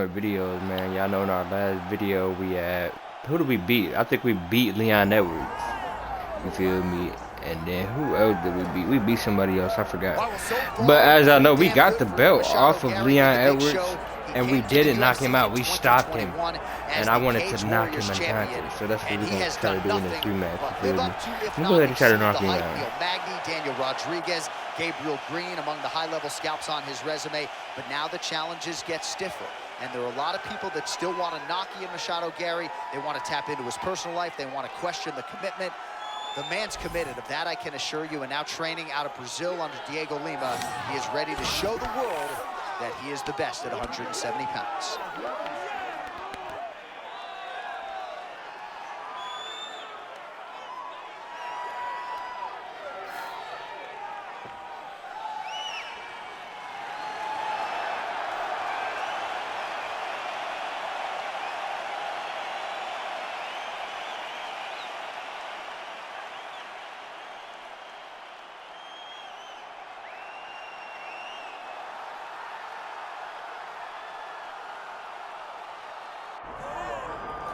more videos, man. Y'all know in our last video we had, who did we beat? I think we beat Leon Edwards. You feel me? And then who else did we beat? We beat somebody else, I forgot. But as I know, we got the belt off of Leon Edwards, and we didn't knock him out. We stopped him, and I wanted to knock him unconscious. So that's what we're going to try to do in this rematch. You feel me? We're going to try to knock him out. Magny, Daniel Rodriguez, Gabriel Green among the high-level scalps on his resume. But now the challenges get stiffer. And there are a lot of people that still want to knock Ian Machado Garry. They want to tap into his personal life. They want to question the commitment. The man's committed, of that I can assure you, and now training out of Brazil under Diego Lima. He is ready to show the world that he is the best at 170 pounds.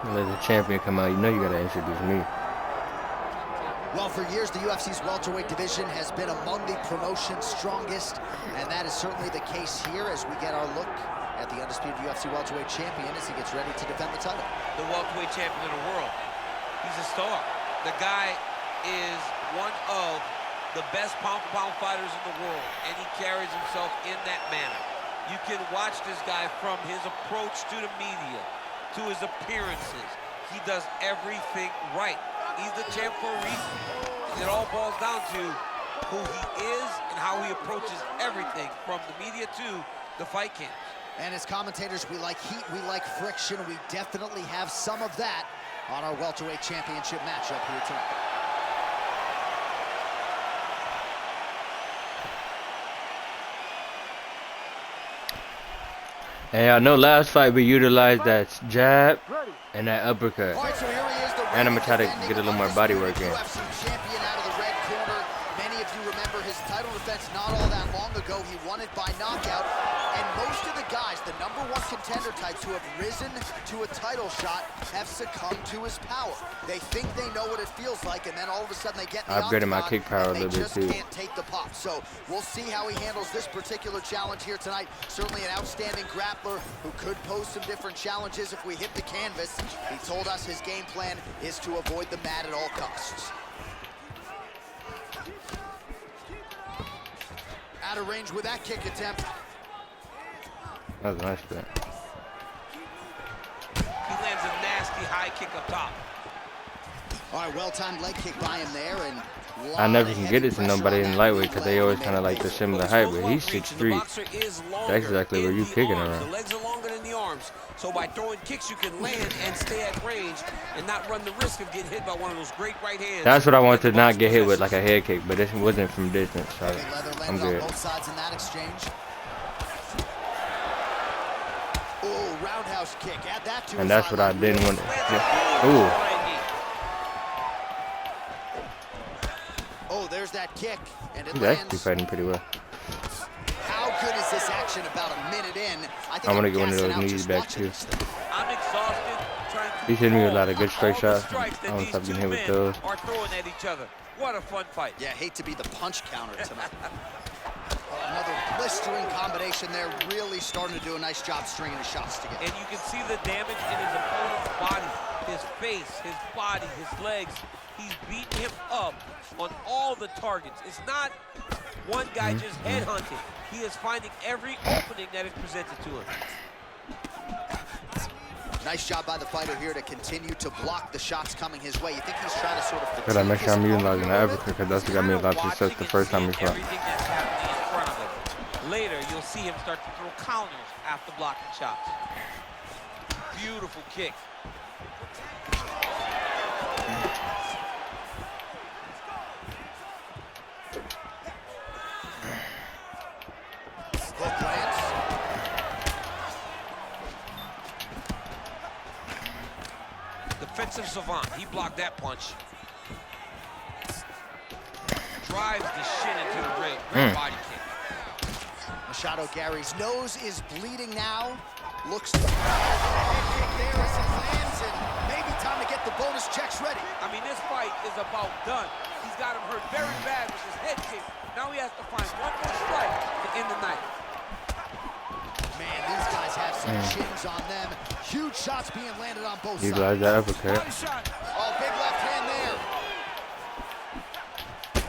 Let the champion come out. You know you gotta introduce me. Well, for years, the UFC's welterweight division has been among the promotion's strongest, and that is certainly the case here as we get our look at the undisputed UFC welterweight champion as he gets ready to defend the title. The welterweight champion of the world. He's a star. The guy is one of the best pound-for-pound fighters in the world, and he carries himself in that manner. You can watch this guy from his approach to the media, to his appearances. He does everything right. He's the champ for a reason. It all boils down to who he is and how he approaches everything from the media to the fight camps. And as commentators, we like heat, we like friction. We definitely have some of that on our welterweight championship matchup here tonight. And I know last fight we utilized that jab and that uppercut. All right, so here he is, the And I'm gonna try to get a little more body work in. UFC champion out of the red corner. Many of you remember his title defense not all that long ago. He won it by knockout. And most of the guys, the #1 contender types who have risen to a title shot, have succumbed to his power. They think they know what it feels like, and then all of a sudden they get in the upgraded my kick power a little bit too. They just can't take the pop. So we'll see how he handles this particular challenge here tonight. Certainly an outstanding grappler who could pose some different challenges if we hit the canvas. He told us his game plan is to avoid the mat at all costs. Out of range with that kick attempt. That was a nice bit. He lands a nasty high kick up top. All right, well-timed leg kick by him there, and I never can get it to nobody in lightweight because they always kind of like the similar height, but he's 6'3". That's exactly where you kicking around. The legs are longer than the arms, so by throwing kicks you can land and stay at range and not run the risk of getting hit by one of those great right hands. That's what I want to not get hit with, like a head kick, but it wasn't from distance, so I'm good. Both sides in that exchange. Oh, roundhouse kick. Add that to And that's what I didn't want to. Ooh. Oh, there's that kick, and it He's lands. actually fighting pretty well. How good is this action about a minute in? I want to get one of those knees back too. I'm exhausted trying to He's hitting me with a lot of good straight shots. I don't stop getting hit with those. Are throwing at each other. What a fun fight. Yeah, hate to be the punch counter tonight. Another blistering combination there, really starting to do a nice job stringing the shots together. And you can see the damage in his opponent's body, his face, his body, his legs. He's beating him up on all the targets. It's not one guy just headhunting. He is finding every opening that is presented to him. Nice job by the fighter here to continue to block the shots coming his way. You think he's trying to sort of... Gotta make sure I'm utilizing the uppercut because that's what got me a lot of success the first time we fought. Everything that's happening in front of him. Later, you'll see him start to throw counters after blocking shots. Beautiful kick. Hook lands. Defensive savant. He blocked that punch. Drives the shin into the rib. Great body kick. Machado Garry's nose is bleeding now. Looks to kick there as he lands, and maybe time to get the bonus checks ready. I mean, this fight is about done. He's got him hurt very bad with his head kick. Now he has to find one more strike to end the night. Man, these guys have some chins on them. Huge shots being landed on both sides. Like that uppercut. Oh, big left hand there.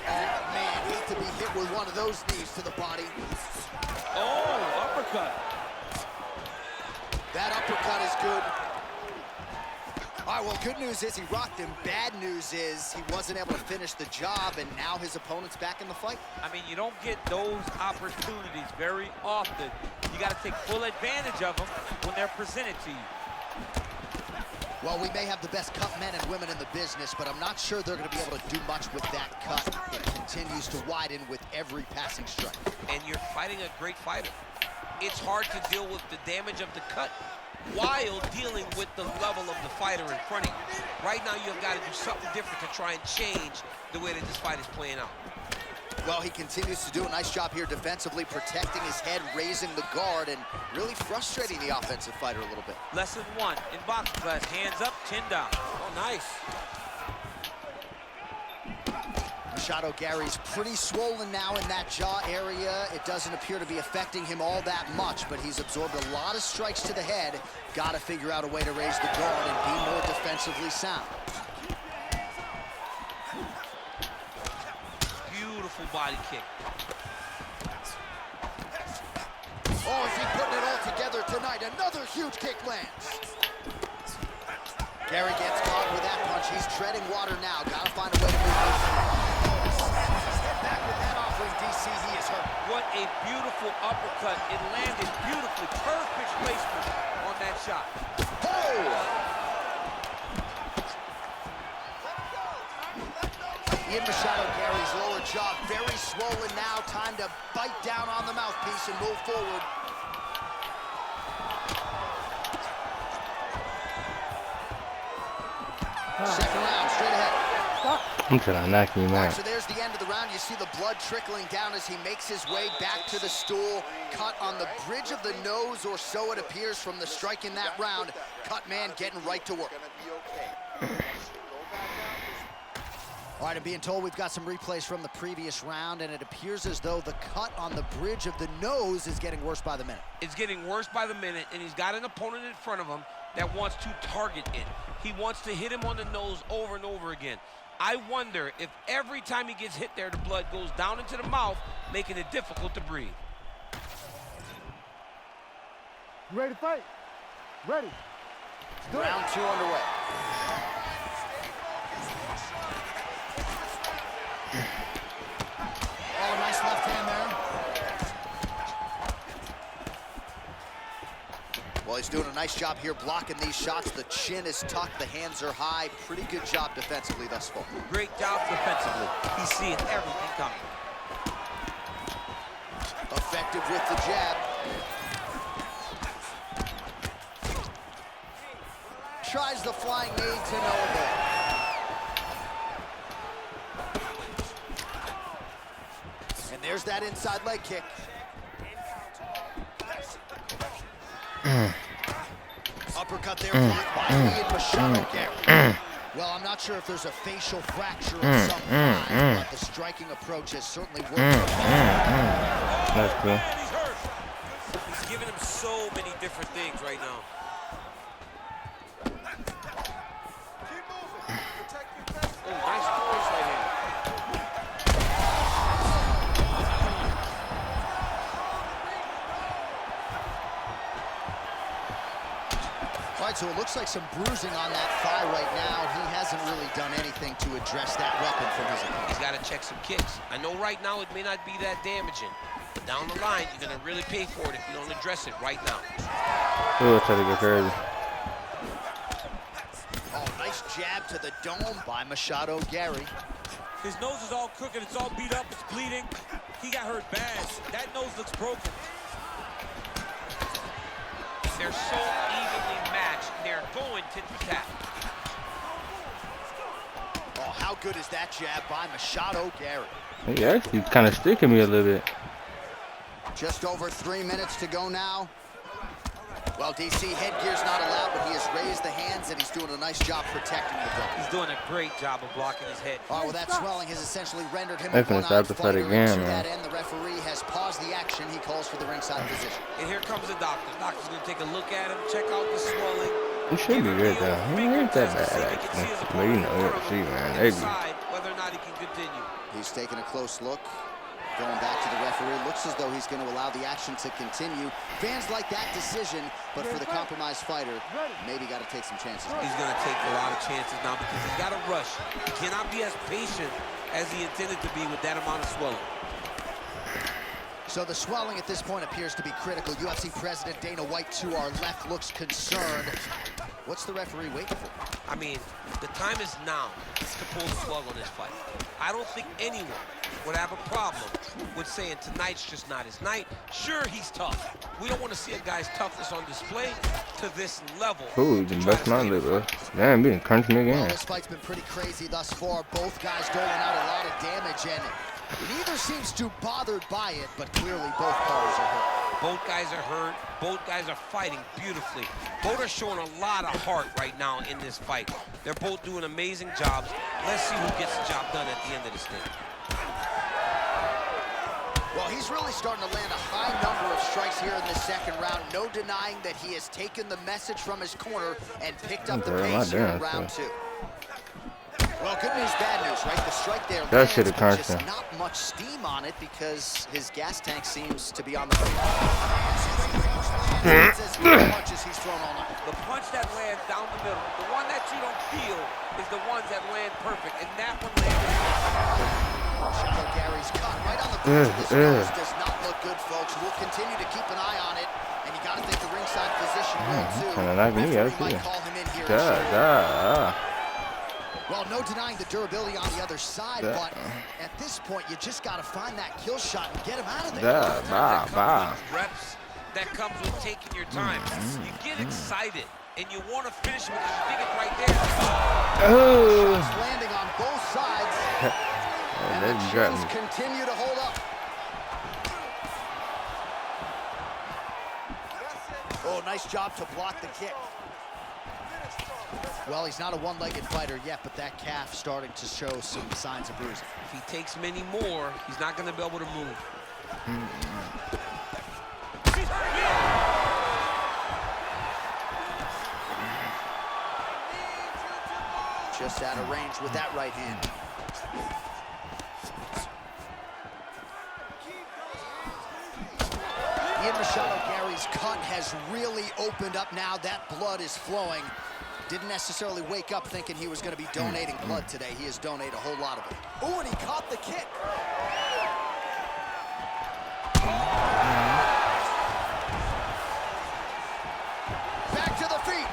Oh, man, hate to be hit with one of those knees to the body. Oh, uppercut. That uppercut is good. All right, well, good news is he rocked him. Bad news is he wasn't able to finish the job, and now his opponent's back in the fight. I mean, you don't get those opportunities very often. You got to take full advantage of them when they're presented to you. Well, we may have the best cut men and women in the business, but I'm not sure they're going to be able to do much with that cut. It continues to widen with every passing strike. And you're fighting a great fighter. It's hard to deal with the damage of the cut while dealing with the level of the fighter in front of you. Right now, you've got to do something different to try and change the way that this fight is playing out. Well, he continues to do a nice job here defensively, protecting his head, raising the guard, and really frustrating the offensive fighter a little bit. Lesson 1 in boxing class, hands up, chin down. Oh, nice. Machado Garry's pretty swollen now in that jaw area. It doesn't appear to be affecting him all that much, but he's absorbed a lot of strikes to the head. Got to figure out a way to raise the guard and be more defensively sound. Beautiful body kick. Oh, is he putting it all together tonight? Another huge kick lands. Garry gets caught with that punch. He's treading water now. Got to find a way to move this. Back with that offering, DC. He is hurt. What a beautiful uppercut. It landed beautifully. Perfect placement on that shot. Oh! Ian Machado Garry's lower jaw very swollen now. Time to bite down on the mouthpiece and move forward. Second round, straight ahead. I'm trying to knock him out. So there's the end of the round. You see the blood trickling down as he makes his way back to the stool. Cut on the bridge of the nose, or so it appears from the strike in that round. Cut man getting right to work. All right, I'm being told we've got some replays from the previous round, and it appears as though the cut on the bridge of the nose is getting worse by the minute. It's getting worse by the minute, and he's got an opponent in front of him that wants to target it. He wants to hit him on the nose over and over again. I wonder if every time he gets hit there, the blood goes down into the mouth, making it difficult to breathe. You ready to fight? Ready. Round 2 underway. Oh, nice left hand there. Well, he's doing a nice job here blocking these shots. The chin is tucked, the hands are high. Pretty good job defensively thus far. Great job defensively. He's seeing everything coming. Effective with the jab. Tries the flying knee to no avail. And there's that inside leg kick. Uppercut there blocked by Ian Machado Garry. Well, I'm not sure if there's a facial fracture of some kind, but the striking approach has certainly worked. That's cool. Man, he's hurt. He's giving him so many different things right now. Oh, nice force right here. All right, so it looks like some bruising on that thigh right now. He hasn't really done anything to address that weapon from his opponent. He's got to check some kicks. I know right now it may not be that damaging, but down the line, you're going to really pay for it if you don't address it right now. Ooh, try to go crazy. Oh, nice jab to the dome by Machado Garry. His nose is all crooked, it's all beat up, it's bleeding. He got hurt bad. That nose looks broken. They're so evenly matched, they're going tit for tat. Oh, how good is that jab by Machado Garry? He actually kind of sticking me a little bit. Just over 3 minutes to go now. Well, DC, headgear's not allowed, but he has raised the hands, and he's doing a nice job protecting the belt. He's doing a great job of blocking his head. Oh, well, that swelling has essentially rendered him They're a gonna stop the fight again, to man. that end, the referee has paused the action. He calls for the ringside position. And here comes the doctor. The doctor's going to take a look at him, check out the swelling. He should be good, though. He ain't that bad, actually. But you know, you'll see, man. They be. Whether or not he can continue. He's taking a close look. Going back to the referee, looks as though he's going to allow the action to continue. Fans like that decision, but for the compromised fighter, maybe got to take some chances. He's going to take a lot of chances now because he's got to rush. He cannot be as patient as he intended to be with that amount of swelling. So the swelling at this point appears to be critical. UFC President Dana White to our left looks concerned. What's the referee waiting for? I mean, the time is now to pull the plug on this fight. I don't think anyone would have a problem with saying tonight's just not his night. Sure, he's tough. We don't want to see a guy's toughness on display to this level. Ooh, the best man liver. Damn, being crunched me again. Well, this fight's been pretty crazy thus far. Both guys doling out a lot of damage, and neither seems too bothered by it, but clearly both parties are hurt. Both guys are hurt. Both guys are fighting beautifully. Both are showing a lot of heart right now in this fight. They're both doing amazing jobs. Let's see who gets the job done at the end of this thing. Well, he's really starting to land a high number of strikes here in the second round. No denying that he has taken the message from his corner and picked up the pace here in round two. Well, good news, bad news, right? The strike there lands, but just not much steam on it because his gas tank seems to be on the punches he's thrown all night. The punch that lands down the middle, the one that you don't feel is the ones that land perfect, and that one landed. Shadow Garry's cut right on the punch. This nose does not look good, folks. We'll continue to keep an eye on it, and you got to think the ringside position will too. Might call him in here. Well, no denying the durability on the other side, but at this point, you just got to find that kill shot and get him out of there. Reps that comes with taking your time. You get excited, and you want to finish it because you think it's right there. Shots landing on both sides, and the chins continue to hold up. Oh, nice job to block the kick. Well, he's not a one-legged fighter yet, but that calf starting to show some signs of bruising. If he takes many more, he's not going to be able to move. Just out of range with that right hand. Ian Machado Garry's cut has really opened up now. That blood is flowing. Didn't necessarily wake up thinking he was going to be donating blood today. He has donated a whole lot of it. Oh, and he caught the kick. Back to the feet.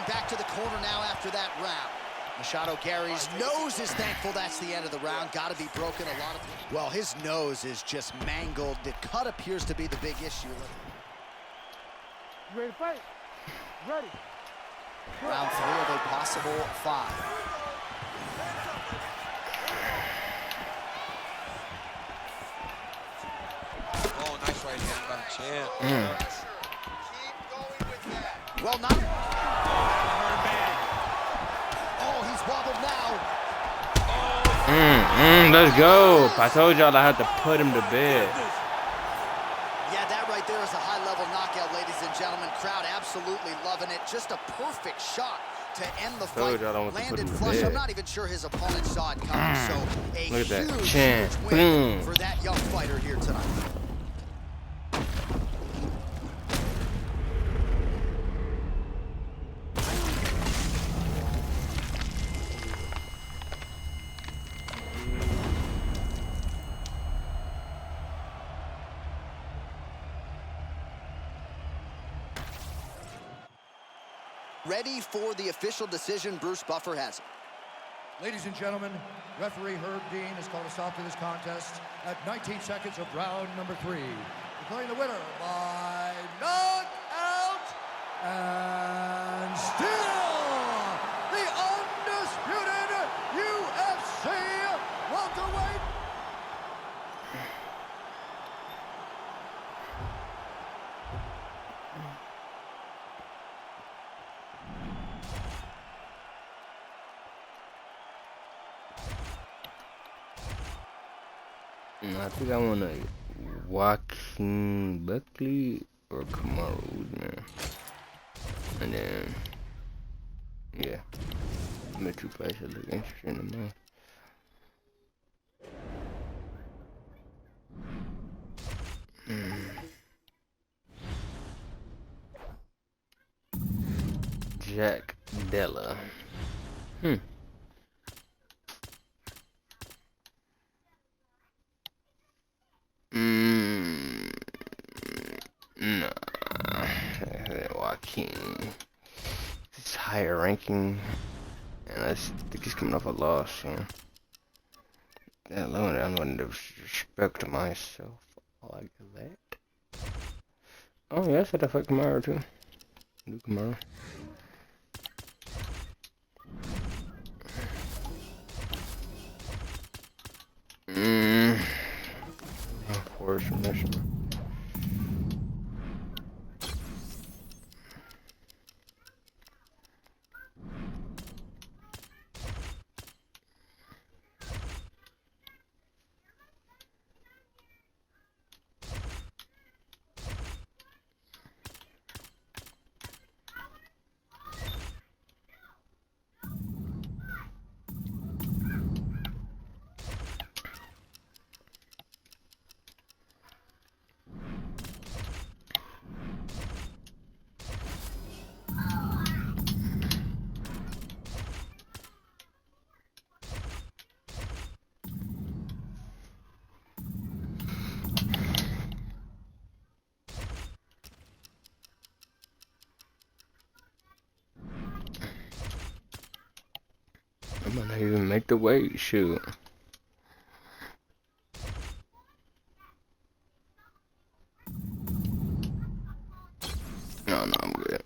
Back to the corner now after that round. Machado Garry's nose is thankful that's the end of the round. Got to be broken a lot of... Well, his nose is just mangled. The cut appears to be the big issue. You ready to fight? Ready. Round 3 of a possible 5. Oh, nice right hand by the champ. Well, not... Oh, he's wobbled now. Let's go. I told y'all I had to put him to bed. Yeah, that right there is a high-level knockout, ladies and gentlemen. Crowd absolutely loving it. Just a perfect shot to end the fight. Landed flush. I'm not even sure his opponent saw it coming. So a look at that huge chin. win for that young fighter here tonight. Ready for the official decision. Bruce Buffer has it. Ladies and gentlemen, referee Herb Dean has called a stop to this contest at 19 seconds of round number 3. Declaring the winner by knockout And still, the undisputed UFC welterweight. I think I want to Joaquin Buckley or Kamaru, man. And then, yeah, I'm two fights that look interesting to me. Jack Della. No. Joaquin. It's higher ranking. And I think he's coming off a loss, you know. That alone, I'm going to respect to myself like that. Oh, yeah, I said I fight Kamaru too. Do Kamaru. Forward submission. I might not even make the weight, shoot. No, I'm good.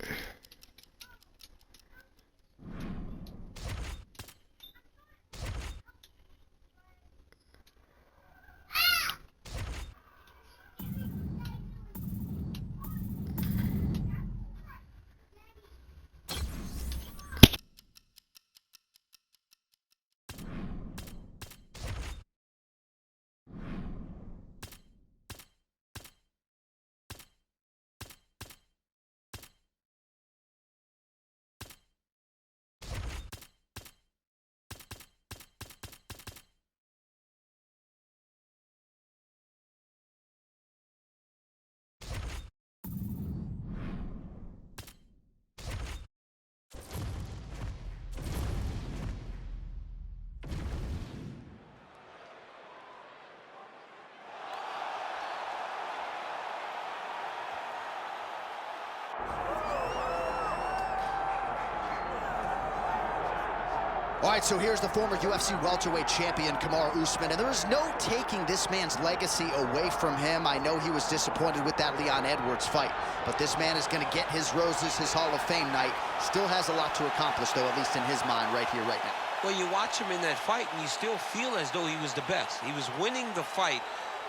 All right, so here's the former UFC welterweight champion, Kamaru Usman, and there is no taking this man's legacy away from him. I know he was disappointed with that Leon Edwards fight, but this man is going to get his roses, his Hall of Fame night. Still has a lot to accomplish, though, at least in his mind, right here, right now. Well, you watch him in that fight, and you still feel as though he was the best. He was winning the fight,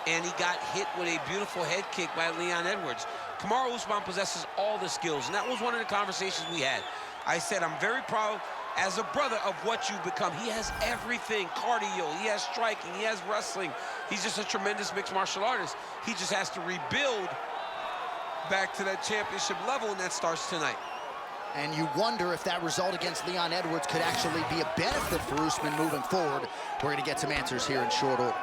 and he got hit with a beautiful head kick by Leon Edwards. Kamaru Usman possesses all the skills, and that was one of the conversations we had. I said, I'm very proud as a brother of what you've become. He has everything: cardio, he has striking, he has wrestling. He's just a tremendous mixed martial artist. He just has to rebuild back to that championship level, and that starts tonight. And you wonder if that result against Leon Edwards could actually be a benefit for Usman moving forward. We're going to get some answers here in short order.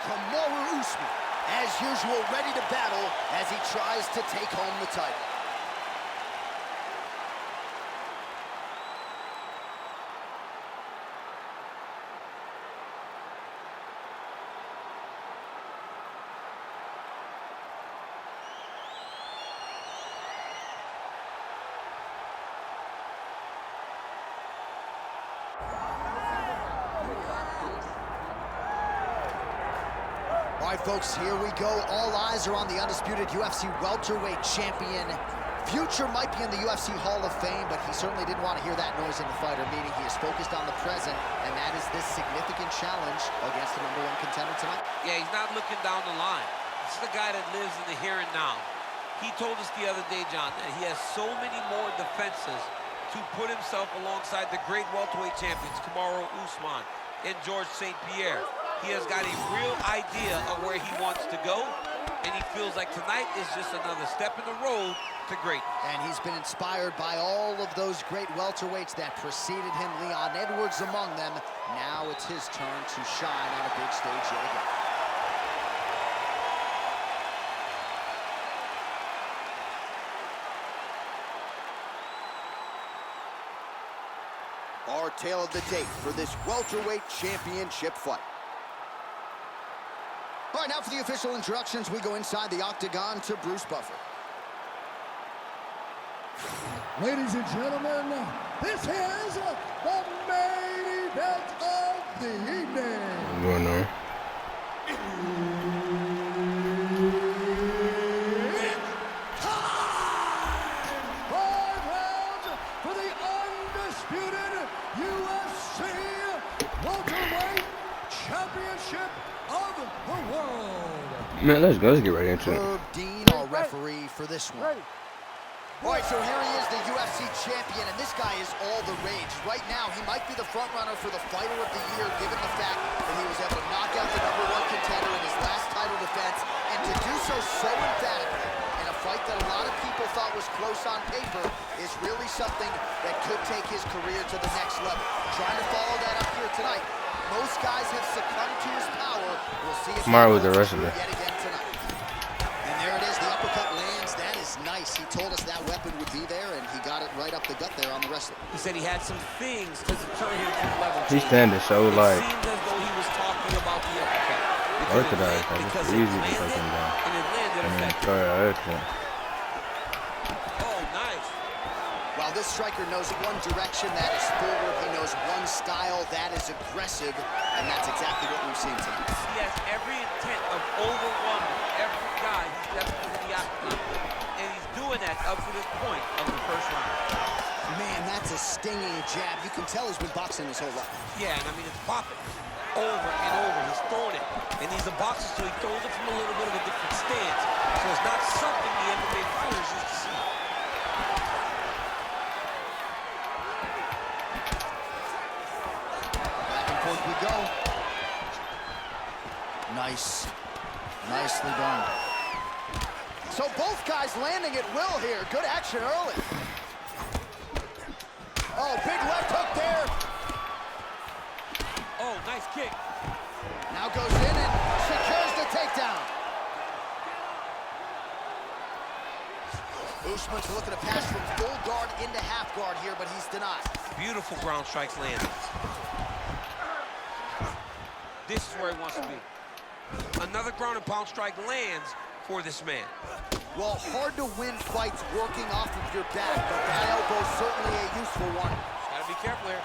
Kamaru Usman, as usual, ready to battle as he tries to take home the title. right, folks, here we go. All eyes are on the undisputed UFC welterweight champion. Future might be in the UFC Hall of Fame, but he certainly didn't want to hear that noise in the fighter meeting. He is focused on the present, and that is this significant challenge against the #1 contender tonight. Yeah, he's not looking down the line. This is the guy that lives in the here and now. He told us the other day, John, that he has so many more defenses to put himself alongside the great welterweight champions, Kamaru Usman and George St. Pierre. He has got a real idea of where he wants to go, and he feels like tonight is just another step in the road to greatness. And he's been inspired by all of those great welterweights that preceded him, Leon Edwards among them. Now it's his turn to shine on a big stage yet again. Our tale of the tape for this welterweight championship fight. All right, now for the official introductions, we go inside the octagon to Bruce Buffer. Ladies and gentlemen, this is the main event of the evening. Going on. For the undisputed UFC welterweight championship of the world. Man, let's go. Let's get right into it. Herb Dean, our referee for this one. All right, so here he is, the UFC champion, and this guy is all the rage. Right now, he might be the front runner for the fighter of the year, given the fact that he was able to knock out the #1 contender in his last title defense, and to do so emphatically in a fight that a lot of people thought was close on paper is really something that could take his career to the next level. Trying to follow that up here tonight. Most guys have succumbed to his power. We'll see if Smart with the rest of it. yet again tonight. And there it is, the uppercut lands. That is nice. He told us that weapon would be there, and he got it right up the gut there on the wrestler. He said he had some things to deter him from level He's change. standing so It like seemed as though he was talking about the uppercut. orthodox. Like, Because it's it easy to landed, take him down. and it landed And then effective. throw it everything. Oh, nice. While this striker knows one direction, that is forward. He knows one style, that is aggressive, and that's exactly what we've seen tonight. He has every intent of overwhelming every guy he steps into the octagon. And he's doing that up to this point of the first round. Man, that's a stinging jab. You can tell he's been boxing his whole life. Yeah, and I mean, it's popping over and over. He's throwing it. And he's a boxer, so he throws it from a little bit of a different stance. So it's not something the MMA fighters used to see. Back and forth we go. Nice. Nicely done. So both guys landing at will here. Good action early. Oh, big left hook there. Oh, nice kick. Now goes in and secures the takedown. Usman's looking to pass from full guard into half guard here, but he's denied. Beautiful ground strikes landed. This is where he wants to be. Another ground and pound strike lands for this man. Well, hard to win fights working off of your back, but that elbow's certainly a useful one. Gotta be careful here.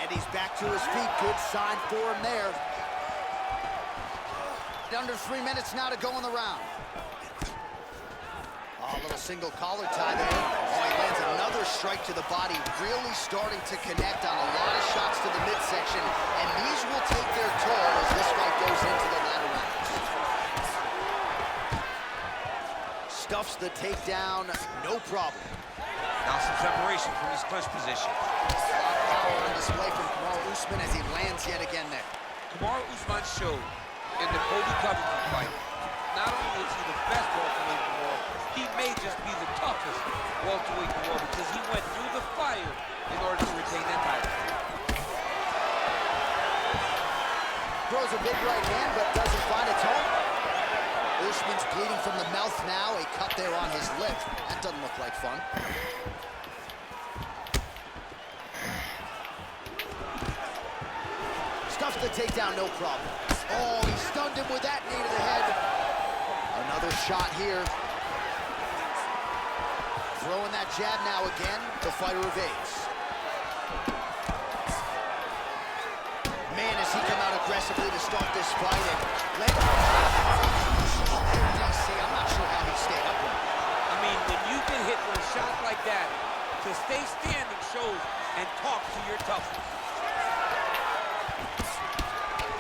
And he's back to his feet. Good sign for him there. Under 3 minutes now to go in the round. Oh, a little single collar tie there. Oh, he lands another strike to the body, really starting to connect on a lot of shots to the midsection, and these will take their toll as this fight goes into the latter rounds. Stuffs the takedown, no problem. Now some separation from his clinch position. Power on display from Kamaru Usman as he lands yet again there. Kamaru Usman showed in the Kobe Covington fight, not only is he the best welterweight in the world, he may just be the toughest welterweight in the world because he went through the fire in order to retain that title. Throws a big right hand, but doesn't find its home. Usman's bleeding from the mouth now, a cut there on his lip. That doesn't look like fun. Stuffs the takedown, no problem. Oh, he stunned him with that knee to the head. Another shot here. Throwing that jab now again. The fighter evades. Man, has he come out aggressively to start this fight. And DC, I'm not sure how he stayed up with him. I mean, when you get hit with a shot like that, to stay standing shows and talk to your toughness.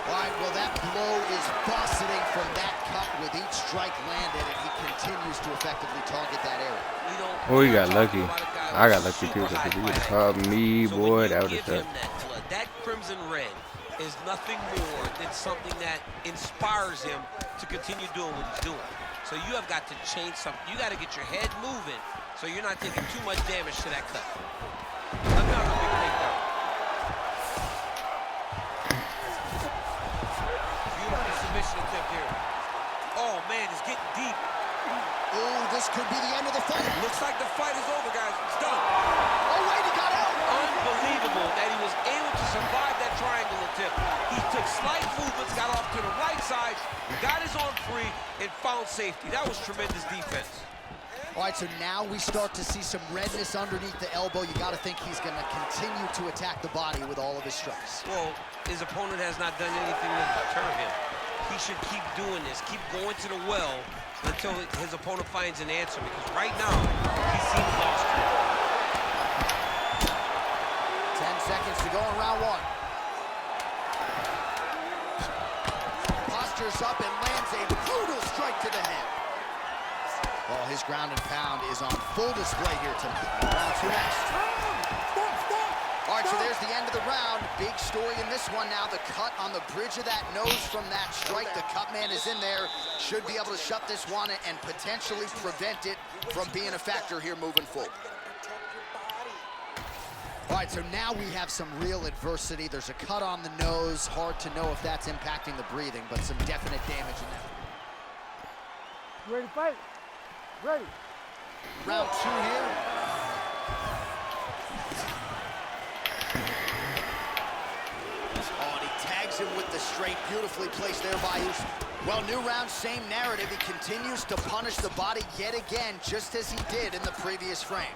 All right, well, that blow is buffeting from that cut with each strike landed, and he continues to effectively target that area. Oh, he got lucky. I got lucky too, because if he would have caught me, boy, that would have sucked. That crimson red is nothing more than something that inspires him to continue doing what he's doing. So you have got to change something. You got to get your head moving so you're not taking too much damage to that cut. Another big takedown. Beautiful submission attempt here. Oh, man, it's getting deep. Oh, this could be the end of the fight. Looks like the fight is over, guys. It's done. Oh, wait, he got out. Unbelievable that he was able to survive that triangle attempt. He took slight movements, got off to the right side, got his arm free, and found safety. That was tremendous defense. All right, so now we start to see some redness underneath the elbow. You got to think he's going to continue to attack the body with all of his strikes. Well, his opponent has not done anything to deter him. He should keep doing this, keep going to the well until his opponent finds an answer, because right now, he seems lost. 10 seconds to go in round one. Postures up and lands a brutal strike to the head. Well, his ground and pound is on full display here tonight. Round two next. All right, so there's the end of the round. Big story in this one now. The cut on the bridge of that nose from that strike. The cut man is in there. Should be able to shut this one and potentially prevent it from being a factor here moving forward. All right, so now we have some real adversity. There's a cut on the nose. Hard to know if that's impacting the breathing, but some definite damage in there. Ready to fight? Ready. Round two here. Oh, and he tags him with the straight. Beautifully placed there by Usman. Well, new round, same narrative. He continues to punish the body yet again, just as he did in the previous frame.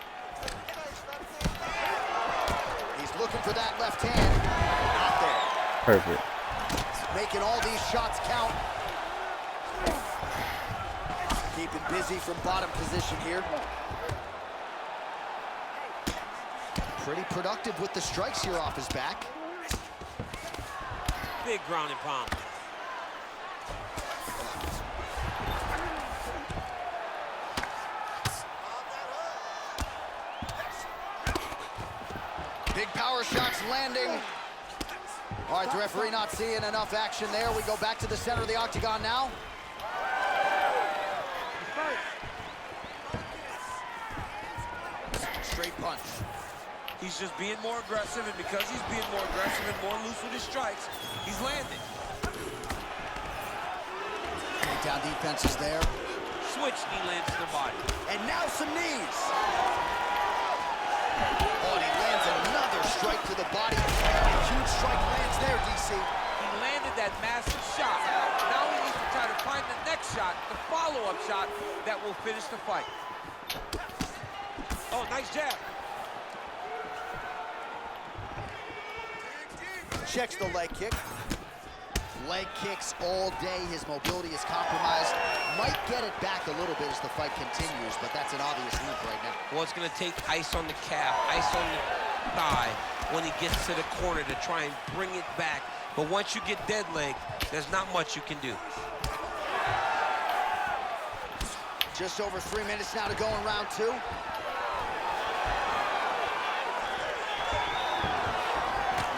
He's looking for that left hand. Not there. Perfect. Making all these shots count. Keeping busy from bottom position here. Pretty productive with the strikes here off his back. Big ground and pound. Big power shots landing. All right, the referee not seeing enough action there. We go back to the center of the octagon now. Straight punch. He's just being more aggressive, and because he's being more aggressive and more loose with his strikes, he's landing. Takedown defense is there. Switch knee lands to the body. And now some knees. Oh, and he lands another strike to the body. A huge strike lands there, DC. He landed that massive shot. Now he needs to try to find the next shot, the follow-up shot that will finish the fight. Oh, nice jab. Checks the leg kick. Leg kicks all day. His mobility is compromised. Might get it back a little bit as the fight continues, but that's an obvious limp right now. Well, it's going to take ice on the calf, ice on the thigh when he gets to the corner to try and bring it back. But once you get dead leg, there's not much you can do. Just over 3 minutes now to go in round two.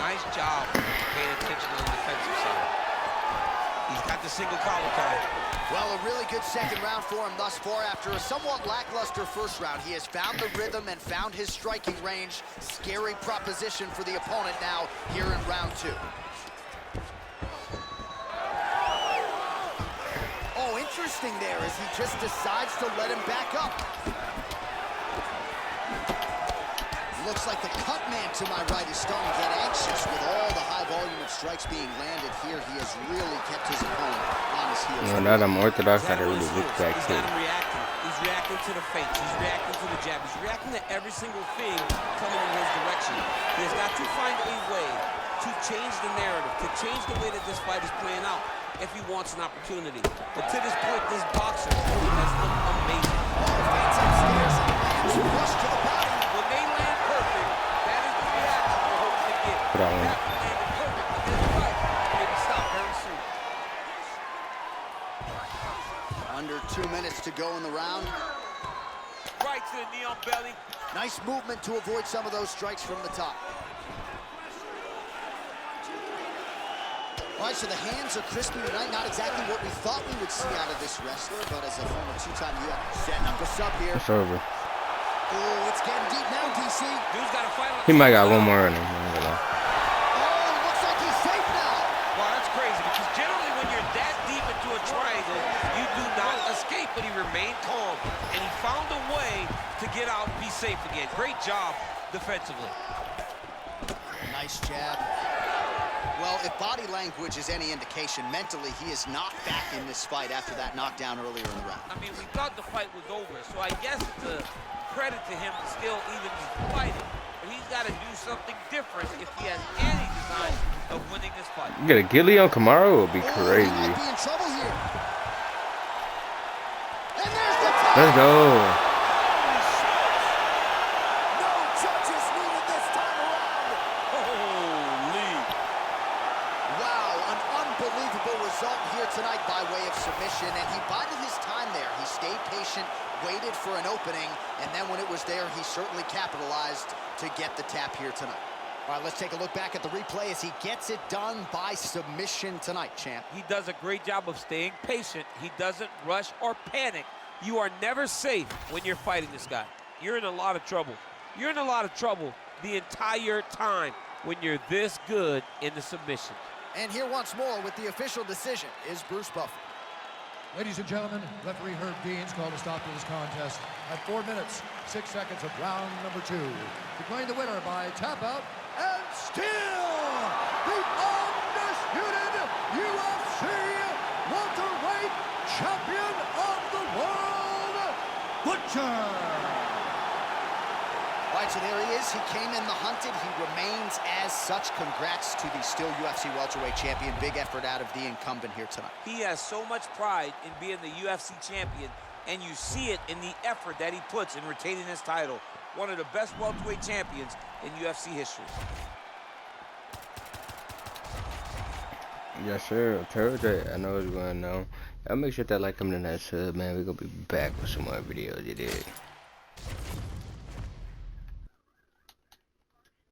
Nice job paying attention on the defensive side. He's got the single collar tie. Well, a really good second round for him thus far. After a somewhat lackluster first round, he has found the rhythm and found his striking range. Scary proposition for the opponent now here in round two. Oh, interesting there as he just decides to let him back up. Looks like the cut man to my right is starting to get anxious with all the high volume of strikes being landed here. He has really kept his opponent on his heels. You know, now that I'm orthodox, I really look back He's to not reacting. He's reacting to the feints. He's reacting to the jab. He's reacting to every single thing coming in his direction. He has got to find a way to change the narrative, to change the way that this fight is playing out if he wants an opportunity. But to this point, this boxer has looked amazing. Fights upstairs and lands flush to the body. When they land perfect, that is the reaction we're hoping to get. Put on. That landed perfect in this fight. Maybe stop very soon. Under 2 minutes to go in the round. Right to the knee on belly. Nice movement to avoid some of those strikes from the top. All right, so the hands are crispy tonight. Not exactly what we thought we would see out of this wrestler, but as a former two-time UFC, setting up the sub here. It's over. Oh, it's getting deep now, DC. Dude's got to fight on. He might got one more in him. Oh, looks like he's safe now. Wow, that's crazy, because generally when you're that deep into a triangle, you do not escape, but he remained calm, and he found a way to get out and be safe again. Great job defensively. Nice jab. Well, if body language is any indication, mentally he is not back in this fight after that knockdown earlier in the round. I mean, we thought the fight was over, so I guess it's a credit to him to still even be fighting. But he's got to do something different if he has any design of winning this fight. You get a ghillie on Kamaru would be crazy. He might be in trouble here. And there's the tap. Let's go. No judges needed this time around. Holy. Wow, an unbelievable result here tonight by way of submission, and he bided his time there. He stayed patient, waited for an opening, and then when it was there, he certainly capitalized to get the tap here tonight. All right, let's take a look back at the replay as he gets it done by submission tonight, champ. He does a great job of staying patient. He doesn't rush or panic. You are never safe when you're fighting this guy. You're in a lot of trouble. You're in a lot of trouble the entire time when you're this good in the submission. And here once more with the official decision is Bruce Buffer. Ladies and gentlemen, referee Herb Dean's called a stop to this contest at 4 minutes, 6 seconds of round number 2. Declaring the winner by tap out and still the undisputed UFC welterweight champion of the world, Butcher. All right, so there he is. He came in the hunted. He remains as such. Congrats to the still UFC welterweight champion. Big effort out of the incumbent here tonight. He has so much pride in being the UFC champion, and you see it in the effort that he puts in retaining his title. One of the best welterweight champions in UFC history. Yes, sir. Thursday, I know it's going down. Y'all make sure that like, comment, and that sub, man. We're going to be back with some more videos, you dig?